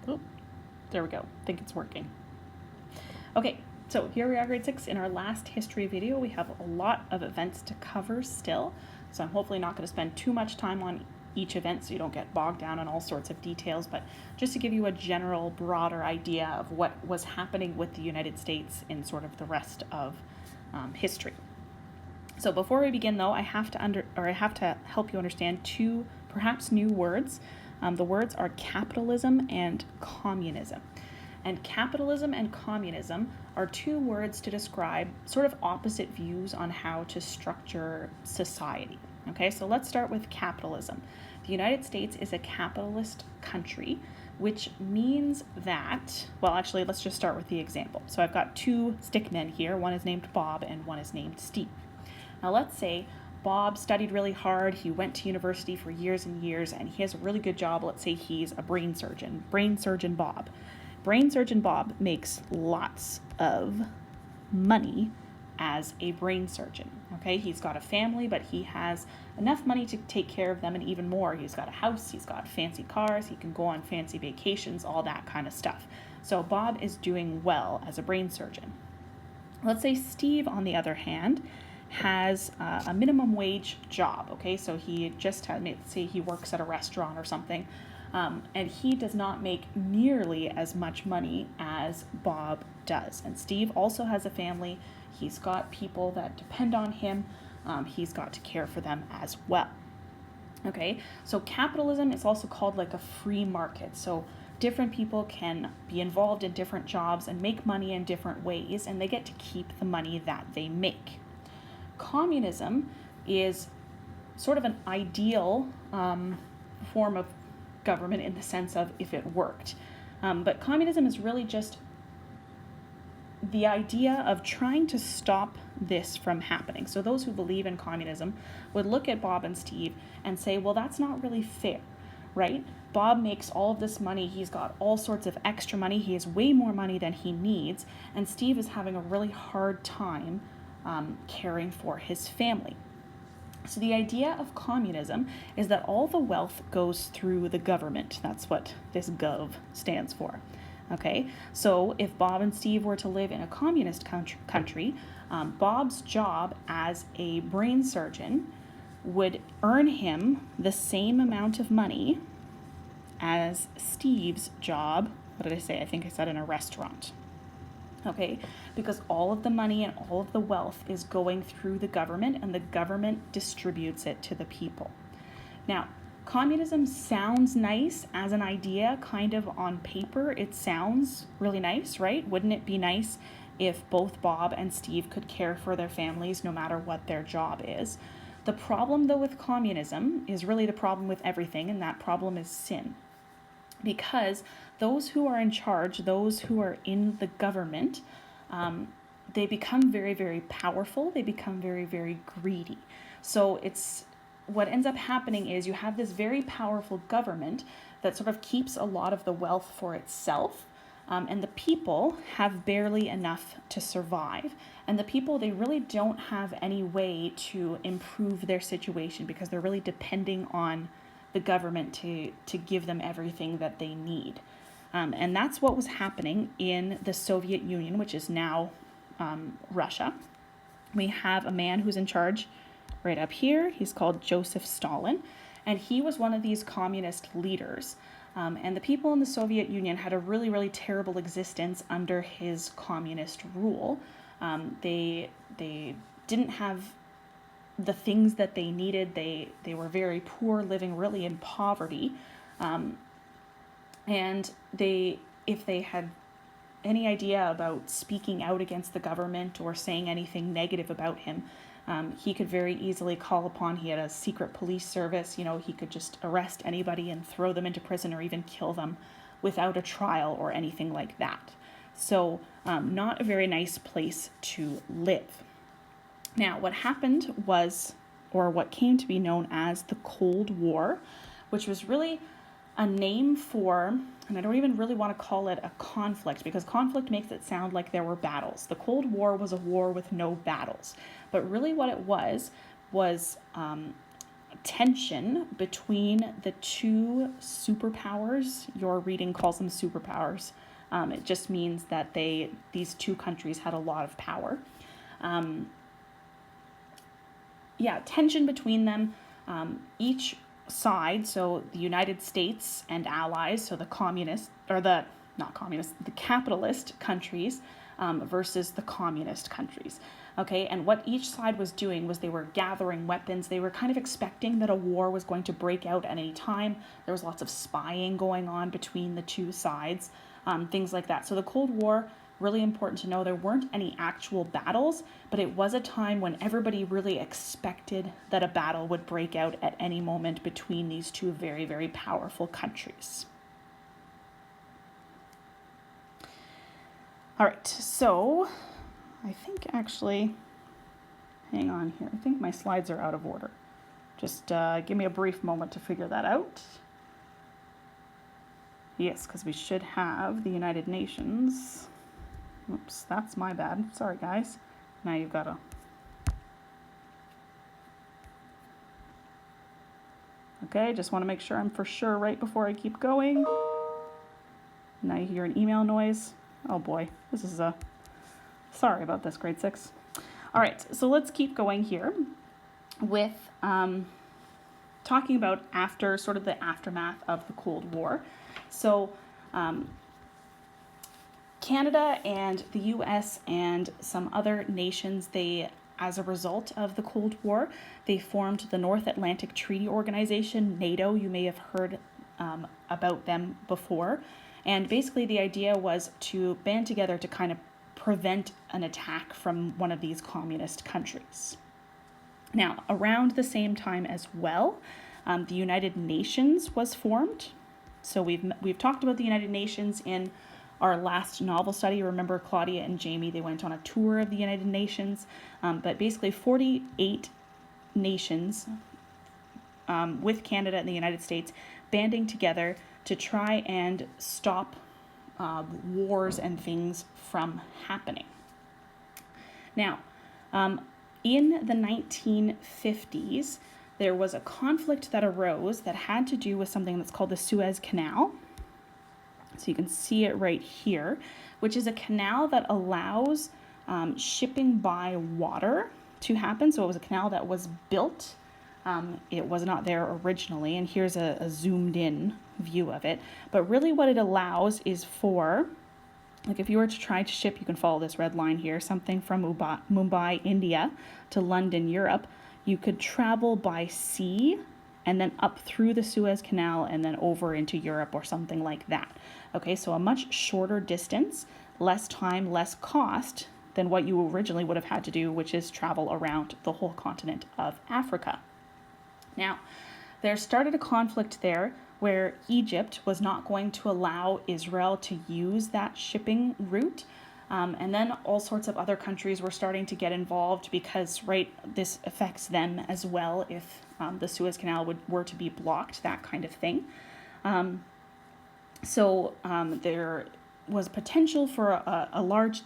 Oh, there we go. I think it's working. Okay, so here we are, grade 6. In our last history video, we have a lot of events to cover still. So I'm hopefully not going to spend too much time on each event so you don't get bogged down in all sorts of details, but just to give you a general, broader idea of what was happening with the United States in sort of the rest of history. So before we begin, though, I have to help you understand two perhaps new words. The words are capitalism and communism. And capitalism and communism are two words to describe sort of opposite views on how to structure society. Okay, so let's start with capitalism. The United States is a capitalist country, which means that, well, actually, let's just start with the example. So I've got two stickmen here. One is named Bob and one is named Steve. Now let's say Bob studied really hard, he went to university for years and years, and he has a really good job. Let's say he's a brain surgeon Bob. Brain surgeon Bob makes lots of money as a brain surgeon. Okay, he's got a family, but he has enough money to take care of them and even more. He's got a house, he's got fancy cars, he can go on fancy vacations, all that kind of stuff. So Bob is doing well as a brain surgeon. Let's say Steve, on the other hand, has a minimum wage job. Okay, so he just had, let's say he works at a restaurant or something, and he does not make nearly as much money as Bob does. And Steve also has a family. He's got people that depend on him. He's got to care for them as well. Okay, so capitalism is also called like a free market. So different people can be involved in different jobs and make money in different ways, and they get to keep the money that they make. Communism is sort of an ideal form of government in the sense of if it worked. But communism is really just the idea of trying to stop this from happening. So those who believe in communism would look at Bob and Steve and say, well, that's not really fair, right? Bob makes all of this money. He's got all sorts of extra money. He has way more money than he needs. And Steve is having a really hard time caring for his family. So the idea of communism is that all the wealth goes through the government. That's what this gov stands for. Okay, so if Bob and Steve were to live in a communist country, Bob's job as a brain surgeon would earn him the same amount of money as Steve's job. What did I say? I think I said in a restaurant. Okay, because all of the money and all of the wealth is going through the government, and the government distributes it to the people. Now, communism sounds nice as an idea, kind of on paper. It sounds really nice, right? Wouldn't it be nice if both Bob and Steve could care for their families no matter what their job is? The problem, though, with communism is really the problem with everything, and that problem is sin. Because those who are in charge, those who are in the government, they become very, very powerful. They become very, very greedy. So what ends up happening is you have this very powerful government that sort of keeps a lot of the wealth for itself. And the people have barely enough to survive. And the people, they really don't have any way to improve their situation because they're really depending on the government to give them everything that they need. And that's what was happening in the Soviet Union, which is now Russia. We have a man who's in charge right up here. He's called Joseph Stalin, and he was one of these communist leaders. And the people in the Soviet Union had a really, really terrible existence under his communist rule. They didn't have the things that they needed. They were very poor, living really in poverty. And if they had any idea about speaking out against the government or saying anything negative about him, he could very easily call upon, he had a secret police service, he could just arrest anybody and throw them into prison or even kill them without a trial or anything like that. So not a very nice place to live. Now, what happened was, or what came to be known as the Cold War, which was really a name for, and I don't even really want to call it a conflict because conflict makes it sound like there were battles. The Cold War was a war with no battles. But really what it was tension between the two superpowers. Your reading calls them superpowers. It just means that these two countries had a lot of power. Tension between them. Each side, so the United States and allies, so the capitalist countries versus the communist countries. Okay, and what each side was doing was they were gathering weapons. They were kind of expecting that a war was going to break out at any time. There was lots of spying going on between the two sides, things like that. So the Cold War, really important to know, there weren't any actual battles, but it was a time when everybody really expected that a battle would break out at any moment between these two very, very powerful countries. All right, so I think actually, hang on here. I think my slides are out of order. Just give me a brief moment to figure that out. Yes, because we should have the United Nations. Oops, that's my bad. Sorry, guys. Now you've got to... Okay, just want to make sure I'm for sure right before I keep going. Now you hear an email noise. Oh boy, this is a... Sorry about this, grade 6. All right, so let's keep going here with talking about sort of the aftermath of the Cold War. So Canada and the US and some other nations, as a result of the Cold War, they formed the North Atlantic Treaty Organization, NATO. You may have heard about them before. And basically the idea was to band together to kind of prevent an attack from one of these communist countries. Now, around the same time as well, the United Nations was formed. So we've talked about the United Nations in our last novel study. Remember, Claudia and Jamie, they went on a tour of the United Nations, but basically 48 nations with Canada and the United States banding together to try and stop wars and things from happening. Now, in the 1950s, there was a conflict that arose that had to do with something that's called the Suez Canal. So you can see it right here, which is a canal that allows shipping by water to happen. So it was a canal that was built. It was not there originally, and here's a zoomed in view of it. But really what it allows is for, like if you were to try to ship, you can follow this red line here, something from Mumbai, India to London, Europe, you could travel by sea and then up through the Suez Canal and then over into Europe or something like that. Okay, so a much shorter distance, less time, less cost than what you originally would have had to do, which is travel around the whole continent of Africa. Now, there started a conflict there where Egypt was not going to allow Israel to use that shipping route. And then all sorts of other countries were starting to get involved because, this affects them as well if the Suez Canal were to be blocked, that kind of thing. So there was potential for a large